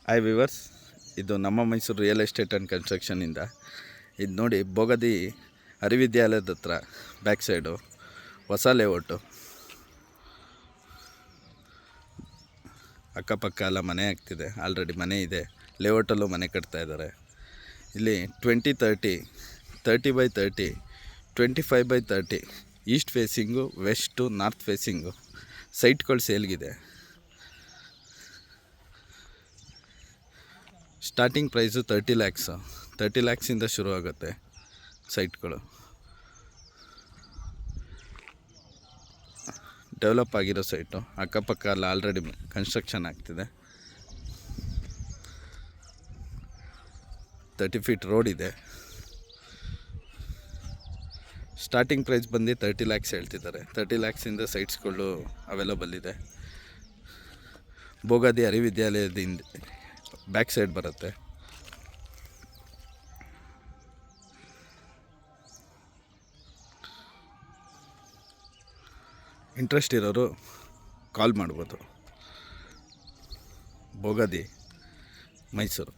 Hi viewers, ಇದು ನಮ್ಮ Mysuru real estate and ಕನ್ಸ್ಟ್ರಕ್ಷನಿಂದ. ಇದು ನೋಡಿ, ಬೋಗದಿ ಅರಿವಿದ್ಯಾಲಯದ ಹತ್ರ ಬ್ಯಾಕ್ ಸೈಡು ಹೊಸ ಲೇಔಟು. ಅಕ್ಕಪಕ್ಕ ಎಲ್ಲ ಮನೆ ಆಗ್ತಿದೆ, ಆಲ್ರೆಡಿ ಮನೆ ಇದೆ. ಲೇಔಟಲ್ಲೂ ಮನೆ ಕಟ್ತಾ ಇದ್ದಾರೆ. ಇಲ್ಲಿ 20-30 25/30 east facing, west, north facing ಸೈಟ್ಗಳು ಸೇಲ್ಗಿದೆ. ಸ್ಟಾರ್ಟಿಂಗ್ ಪ್ರೈಸು 30 ಲ್ಯಾಕ್ಸಿಂದ ಶುರು ಆಗುತ್ತೆ ಸೈಟ್ಗಳು. ಡೆವಲಪ್ ಆಗಿರೋ ಸೈಟು, ಅಕ್ಕಪಕ್ಕ ಎಲ್ಲ ಆಲ್ರೆಡಿ ಕನ್ಸ್ಟ್ರಕ್ಷನ್ ಆಗ್ತಿದೆ. 30 ಫೀಟ್ ರೋಡ್ ಇದೆ. ಸ್ಟಾರ್ಟಿಂಗ್ ಪ್ರೈಸ್ ಬಂದು 30 ಲ್ಯಾಕ್ಸ್ ಹೇಳ್ತಿದ್ದಾರೆ. 30 ಲ್ಯಾಕ್ಸಿಂದ ಸೈಟ್ಸ್ಗಳು ಅವೈಲಬಲ್ ಇದೆ. ಬೋಗದಿ ಅರಿವಿದ್ಯಾಲಯದಿಂದ ಬ್ಯಾಕ್ ಸೈಡ್ ಬರುತ್ತೆ. ಇಂಟ್ರೆಸ್ಟ್ ಇರೋರು ಕಾಲ್ ಮಾಡ್ಬೋದು. ಬೋಗದಿ, ಮೈಸೂರು.